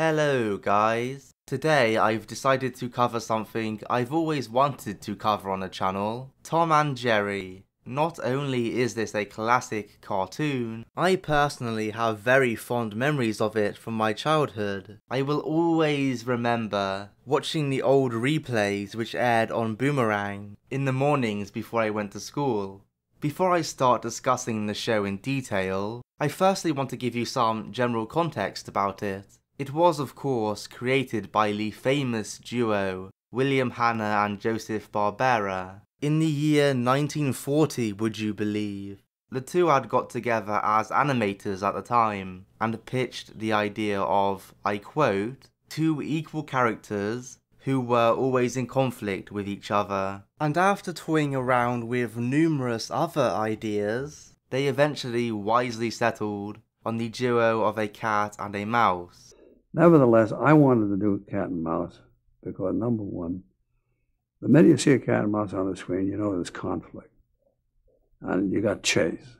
Hello guys! Today I've decided to cover something I've always wanted to cover on the channel, Tom and Jerry. Not only is this a classic cartoon, I personally have very fond memories of it from my childhood. I will always remember watching the old replays which aired on Boomerang in the mornings before I went to school. Before I start discussing the show in detail, I firstly want to give you some general context about it. It was of course created by the famous duo William Hanna and Joseph Barbera in the year 1940, would you believe. The two had got together as animators at the time and pitched the idea of, I quote, two equal characters who were always in conflict with each other. And after toying around with numerous other ideas, they eventually wisely settled on the duo of a cat and a mouse. Nevertheless, I wanted to do cat and mouse because, number one, the minute you see a cat and mouse on the screen, you know there's conflict. And you got chase.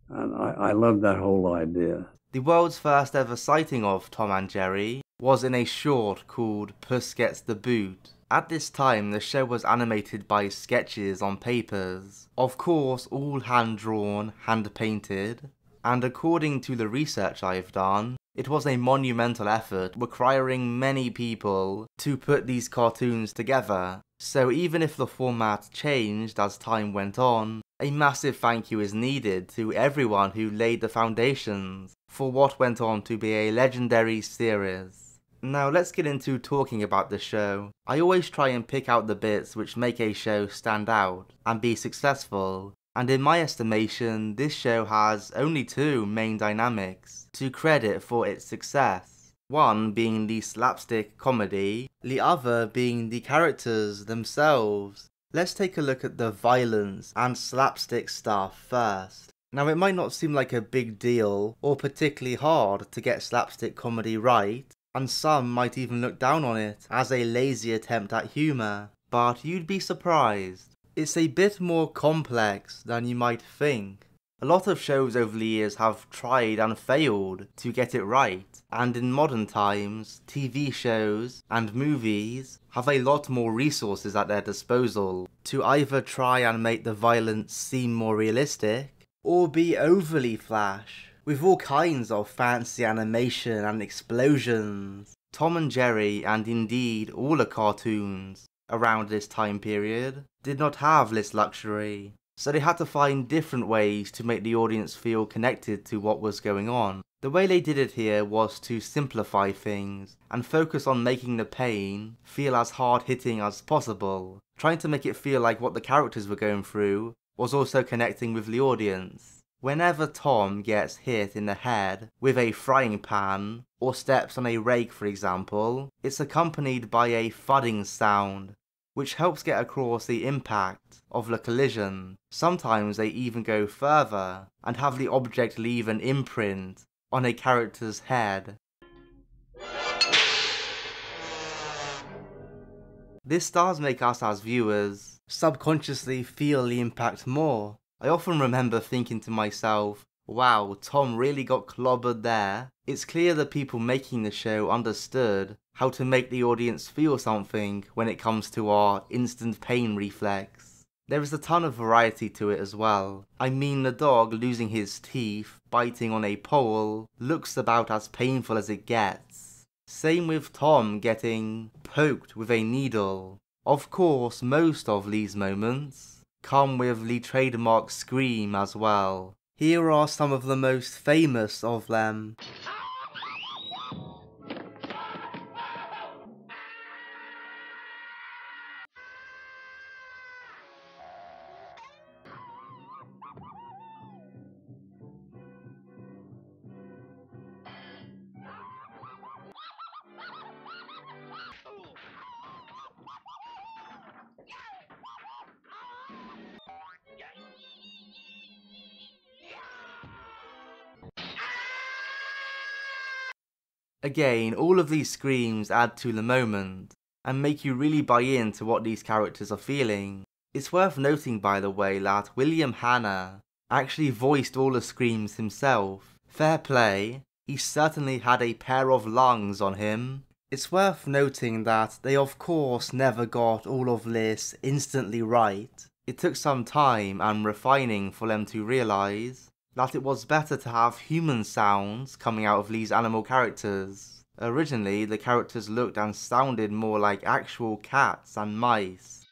And I love that whole idea. The world's first ever sighting of Tom and Jerry was in a short called Puss Gets the Boot. At this time, the show was animated by sketches on papers, of course all hand-drawn, hand-painted, and according to the research I've done, it was a monumental effort requiring many people to put these cartoons together. So even if the format changed as time went on, a massive thank you is needed to everyone who laid the foundations for what went on to be a legendary series. Now let's get into talking about the show. I always try and pick out the bits which make a show stand out and be successful. And in my estimation, this show has only two main dynamics to credit for its success. One being the slapstick comedy, the other being the characters themselves. Let's take a look at the violence and slapstick stuff first. Now it might not seem like a big deal or particularly hard to get slapstick comedy right, and some might even look down on it as a lazy attempt at humour, but you'd be surprised. It's a bit more complex than you might think. A lot of shows over the years have tried and failed to get it right, and in modern times, TV shows and movies have a lot more resources at their disposal to either try and make the violence seem more realistic, or be overly flash, with all kinds of fancy animation and explosions. Tom and Jerry, and indeed all the cartoons around this time period, did not have this luxury, so they had to find different ways to make the audience feel connected to what was going on. The way they did it here was to simplify things and focus on making the pain feel as hard-hitting as possible, trying to make it feel like what the characters were going through was also connecting with the audience. Whenever Tom gets hit in the head with a frying pan, or steps on a rake for example, it's accompanied by a thudding sound, which helps get across the impact of the collision. Sometimes they even go further and have the object leave an imprint on a character's head. This does make us as viewers subconsciously feel the impact more. I often remember thinking to myself, wow, Tom really got clobbered there. It's clear that people making the show understood how to make the audience feel something when it comes to our instant pain reflex. There is a ton of variety to it as well. I mean, the dog losing his teeth, biting on a pole, looks about as painful as it gets. Same with Tom getting poked with a needle. Of course, most of these moments come with the trademark scream as well. Here are some of the most famous of them. Again, all of these screams add to the moment and make you really buy into what these characters are feeling. It's worth noting, by the way, that William Hanna actually voiced all the screams himself. Fair play, he certainly had a pair of lungs on him. It's worth noting that they of course never got all of this instantly right. It took some time and refining for them to realise that it was better to have human sounds coming out of these animal characters. Originally, the characters looked and sounded more like actual cats and mice.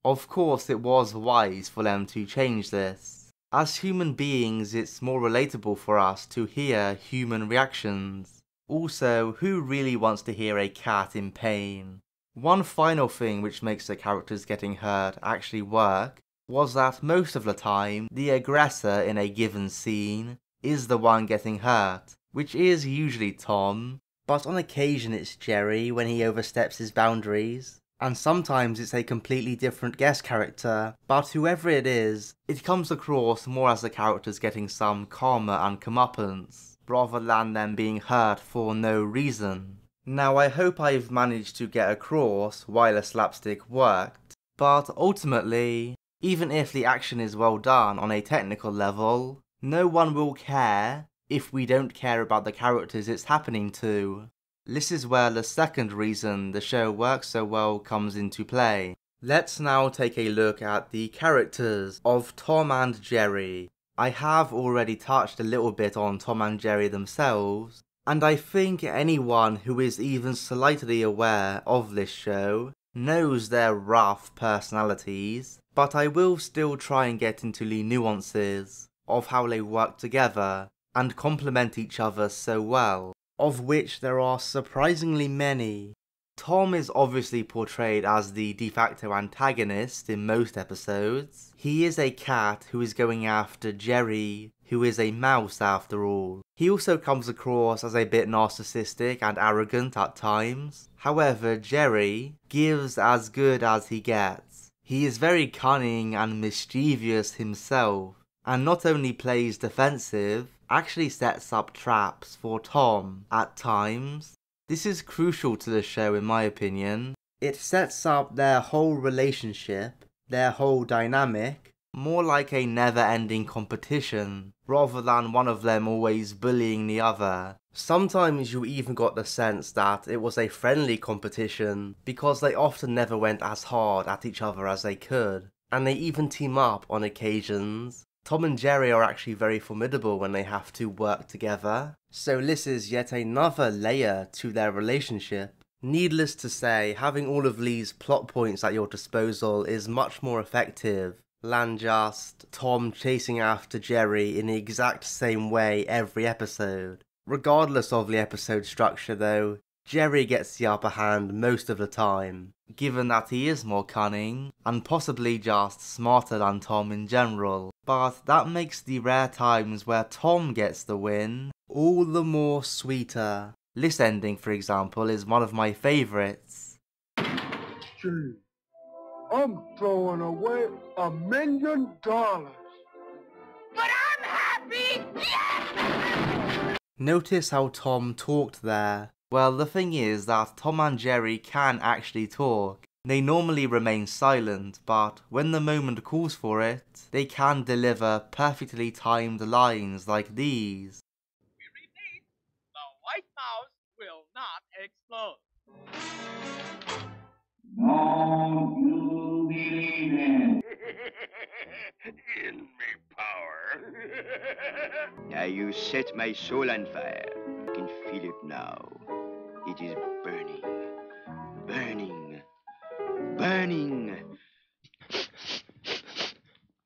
Of course, it was wise for them to change this. As human beings, it's more relatable for us to hear human reactions. Also, who really wants to hear a cat in pain? One final thing which makes the characters getting hurt actually work was that most of the time, the aggressor in a given scene is the one getting hurt, which is usually Tom, but on occasion it's Jerry when he oversteps his boundaries, and sometimes it's a completely different guest character, but whoever it is, it comes across more as the characters getting some karma and comeuppance, rather than them being hurt for no reason. Now I hope I've managed to get across why the slapstick worked, but ultimately, even if the action is well done on a technical level, no one will care if we don't care about the characters it's happening to. This is where the second reason the show works so well comes into play. Let's now take a look at the characters of Tom and Jerry. I have already touched a little bit on Tom and Jerry themselves, and I think anyone who is even slightly aware of this show knows their rough personalities, but I will still try and get into the nuances of how they work together and complement each other so well, of which there are surprisingly many. Tom is obviously portrayed as the de facto antagonist in most episodes. He is a cat who is going after Jerry, who is a mouse after all. He also comes across as a bit narcissistic and arrogant at times. However, Jerry gives as good as he gets. He is very cunning and mischievous himself, and not only plays defensive, actually sets up traps for Tom at times. This is crucial to the show in my opinion. It sets up their whole relationship, their whole dynamic, more like a never-ending competition, rather than one of them always bullying the other. Sometimes you even got the sense that it was a friendly competition, because they often never went as hard at each other as they could, and they even team up on occasions. Tom and Jerry are actually very formidable when they have to work together, so this is yet another layer to their relationship. Needless to say, having all of these plot points at your disposal is much more effective than just Tom chasing after Jerry in the exact same way every episode. Regardless of the episode structure though, Jerry gets the upper hand most of the time, given that he is more cunning, and possibly just smarter than Tom in general. But that makes the rare times where Tom gets the win all the more sweeter. This ending, for example, is one of my favourites. Gee, I'm throwing away $1 million. But I'm happy! Yeah! Notice how Tom talked there. Well, the thing is that Tom and Jerry can actually talk. They normally remain silent, but when the moment calls for it, they can deliver perfectly timed lines like these. We repeat, the White Mouse will not explode. Don't you believe it? In me power. Now you set my soul on fire. I can feel it now. It is burning, burning, burning.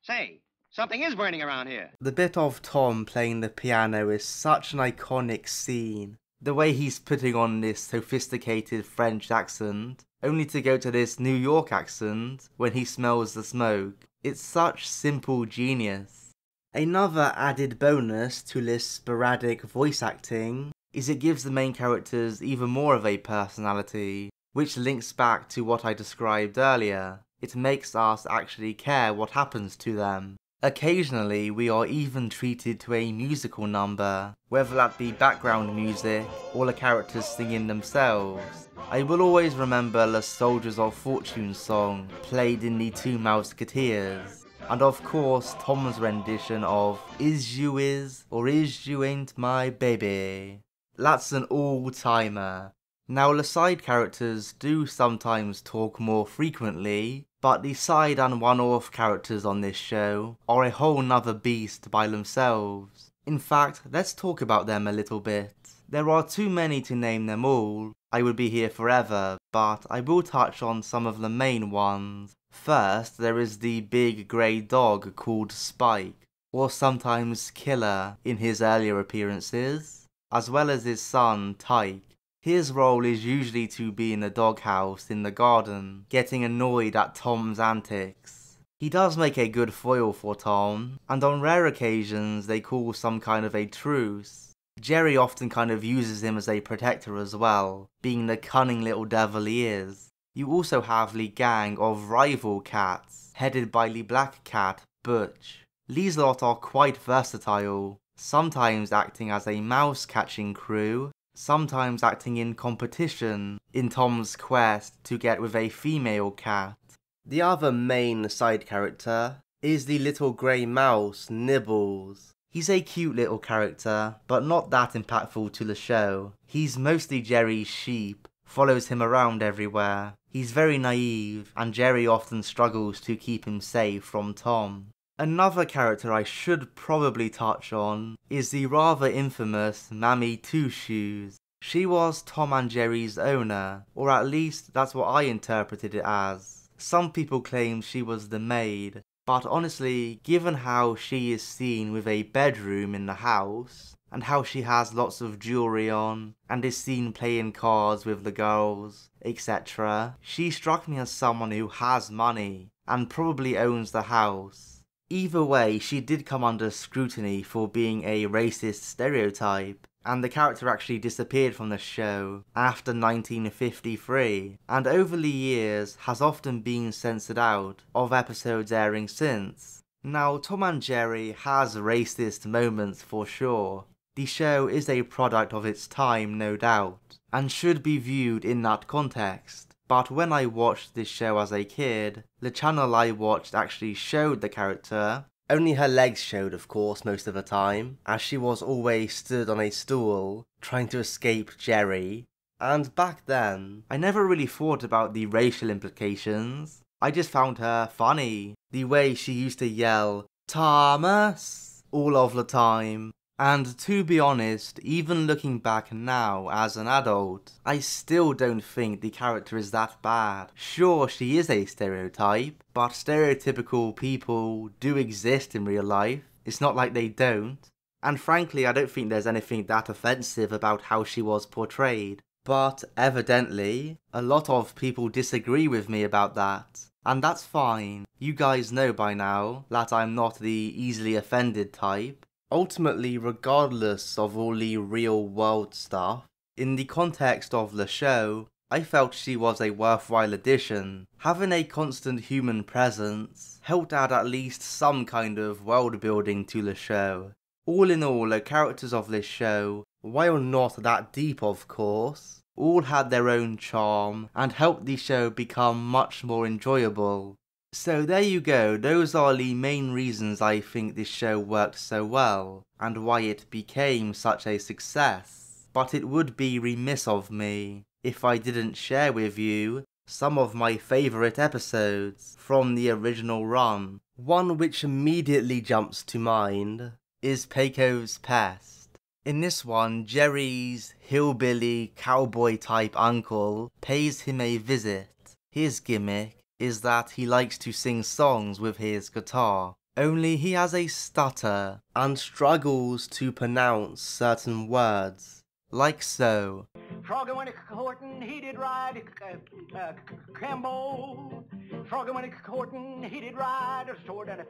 Say, something is burning around here. The bit of Tom playing the piano is such an iconic scene. The way he's putting on this sophisticated French accent, only to go to this New York accent when he smells the smoke. It's such simple genius. Another added bonus to this sporadic voice acting is it gives the main characters even more of a personality, which links back to what I described earlier. It makes us actually care what happens to them. Occasionally we are even treated to a musical number, whether that be background music or the characters singing themselves. I will always remember the Soldiers of Fortune song played in the Two Musketeers. and of course Tom's rendition of Is You Is or Is You Ain't My Baby. That's an all-timer. Now the side characters do sometimes talk more frequently, but the side and one-off characters on this show are a whole nother beast by themselves. In fact, let's talk about them a little bit. There are too many to name them all, I would be here forever, but I will touch on some of the main ones. First, there is the big grey dog called Spike, or sometimes Killer in his earlier appearances, as well as his son Tyke. His role is usually to be in the doghouse in the garden, getting annoyed at Tom's antics. He does make a good foil for Tom, and on rare occasions they call some kind of a truce. Jerry often kind of uses him as a protector as well, being the cunning little devil he is. You also have the gang of rival cats, headed by the black cat, Butch. These lot are quite versatile, sometimes acting as a mouse catching crew, sometimes acting in competition in Tom's quest to get with a female cat. The other main side character is the little grey mouse, Nibbles. He's a cute little character, but not that impactful to the show. He's mostly Jerry's sheep, follows him around everywhere. He's very naive, and Jerry often struggles to keep him safe from Tom. Another character I should probably touch on is the rather infamous Mammy Two Shoes. She was Tom and Jerry's owner, or at least that's what I interpreted it as. Some people claim she was the maid, but honestly, given how she is seen with a bedroom in the house, and how she has lots of jewellery on, and is seen playing cards with the girls, etc., she struck me as someone who has money, and probably owns the house. Either way, she did come under scrutiny for being a racist stereotype, and the character actually disappeared from the show after 1953, and over the years has often been censored out of episodes airing since. Now, Tom and Jerry has racist moments for sure. The show is a product of its time, no doubt, and should be viewed in that context. But when I watched this show as a kid, the channel I watched actually showed the character. Only her legs showed, of course, most of the time, as she was always stood on a stool, trying to escape Jerry. And back then, I never really thought about the racial implications. I just found her funny. The way she used to yell, "Thomas!" all of the time. And to be honest, even looking back now as an adult, I still don't think the character is that bad. Sure, she is a stereotype, but stereotypical people do exist in real life. It's not like they don't. And frankly, I don't think there's anything that offensive about how she was portrayed. But evidently, a lot of people disagree with me about that. And that's fine. You guys know by now that I'm not the easily offended type. Ultimately, regardless of all the real world stuff, in the context of the show, I felt she was a worthwhile addition. Having a constant human presence helped add at least some kind of world building to the show. All in all, the characters of this show, while not that deep of course, all had their own charm and helped the show become much more enjoyable. So there you go, those are the main reasons I think this show worked so well, and why it became such a success. But it would be remiss of me if I didn't share with you some of my favourite episodes from the original run. One which immediately jumps to mind is Pecos Pest. In this one, Jerry's hillbilly cowboy type uncle pays him a visit. His gimmick is that he likes to sing songs with his guitar, only he has a stutter and struggles to pronounce certain words, like so. Froggy went a-courtin', he did ride Cambo. Froggy went a-courtin', he did ride a sword and a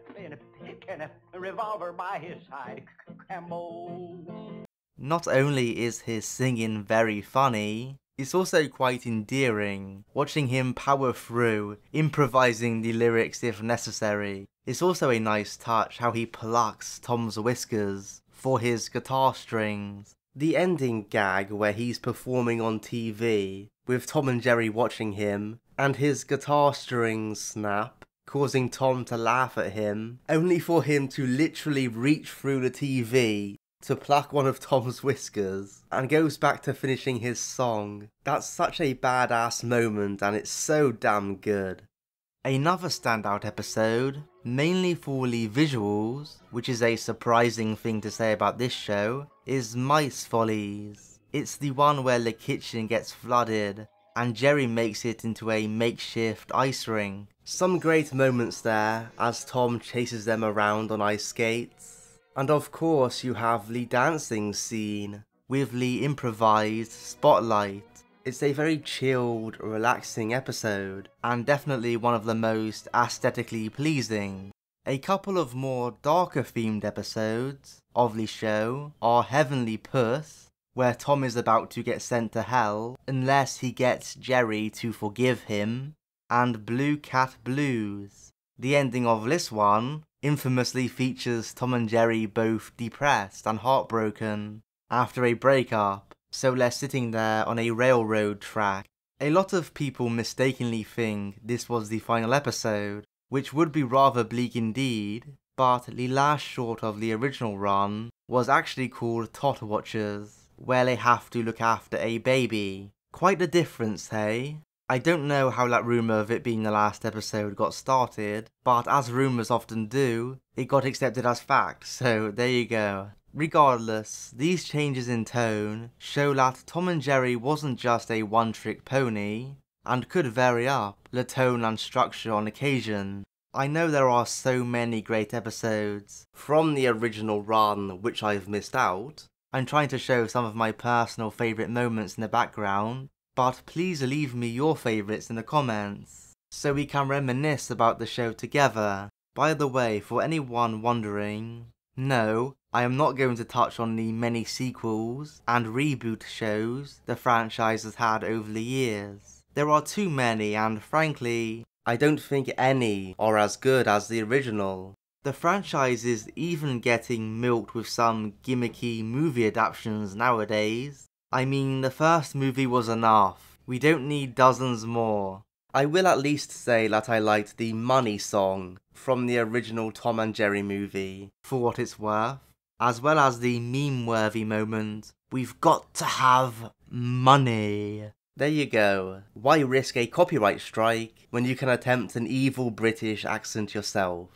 pick and a revolver by his side, Cambo. Not only is his singing very funny, it's also quite endearing, watching him power through, improvising the lyrics if necessary. It's also a nice touch how he plucks Tom's whiskers for his guitar strings. The ending gag where he's performing on TV, with Tom and Jerry watching him, and his guitar strings snap, causing Tom to laugh at him, only for him to literally reach through the TV to pluck one of Tom's whiskers, and goes back to finishing his song. That's such a badass moment, and it's so damn good. Another standout episode, mainly for the visuals, which is a surprising thing to say about this show, is Mice Follies. It's the one where the kitchen gets flooded, and Jerry makes it into a makeshift ice ring. Some great moments there, as Tom chases them around on ice skates. And of course you have the dancing scene, with the improvised spotlight. It's a very chilled, relaxing episode, and definitely one of the most aesthetically pleasing. A couple of more darker themed episodes of the show are Heavenly Puss, where Tom is about to get sent to hell unless he gets Jerry to forgive him, and Blue Cat Blues. The ending of this one infamously features Tom and Jerry both depressed and heartbroken after a breakup, so they're sitting there on a railroad track. A lot of people mistakenly think this was the final episode, which would be rather bleak indeed, but the last short of the original run was actually called Tot Watchers, where they have to look after a baby. Quite the difference, hey? I don't know how that rumour of it being the last episode got started, but as rumours often do, it got accepted as fact, so there you go. Regardless, these changes in tone show that Tom and Jerry wasn't just a one-trick pony, and could vary up the tone and structure on occasion. I know there are so many great episodes from the original run which I've missed out. I'm trying to show some of my personal favourite moments in the background, but please leave me your favourites in the comments, so we can reminisce about the show together. By the way, for anyone wondering, no, I am not going to touch on the many sequels and reboot shows the franchise has had over the years. There are too many, and frankly, I don't think any are as good as the original. The franchise is even getting milked with some gimmicky movie adaptations nowadays. I mean, the first movie was enough. We don't need dozens more. I will at least say that I liked the Money song from the original Tom and Jerry movie, for what it's worth, as well as the meme-worthy moment, "We've got to have money." There you go. Why risk a copyright strike when you can attempt an evil British accent yourself?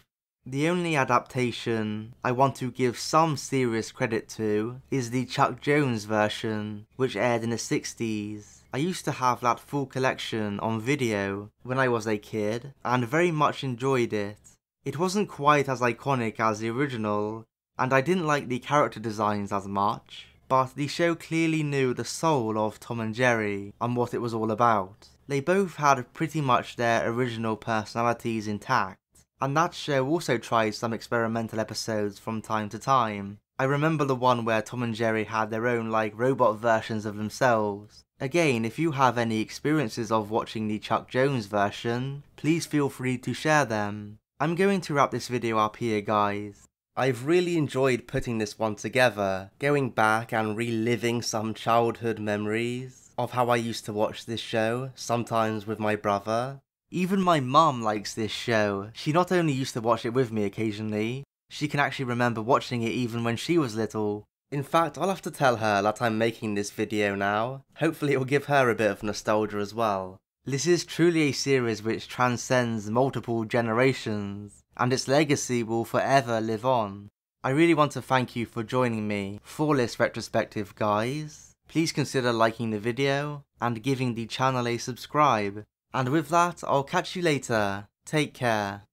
The only adaptation I want to give some serious credit to is the Chuck Jones version, which aired in the 60s. I used to have that full collection on video when I was a kid, and very much enjoyed it. It wasn't quite as iconic as the original, and I didn't like the character designs as much, but the show clearly knew the soul of Tom and Jerry and what it was all about. They both had pretty much their original personalities intact, and that show also tried some experimental episodes from time to time. I remember the one where Tom and Jerry had their own robot versions of themselves. Again, if you have any experiences of watching the Chuck Jones version, please feel free to share them. I'm going to wrap this video up here, guys. I've really enjoyed putting this one together, going back and reliving some childhood memories of how I used to watch this show, sometimes with my brother. Even my mum likes this show. She not only used to watch it with me occasionally, she can actually remember watching it even when she was little. In fact, I'll have to tell her that I'm making this video now. Hopefully it will give her a bit of nostalgia as well. This is truly a series which transcends multiple generations, and its legacy will forever live on. I really want to thank you for joining me for this retrospective, guys. Please consider liking the video and giving the channel a subscribe. And with that, I'll catch you later. Take care.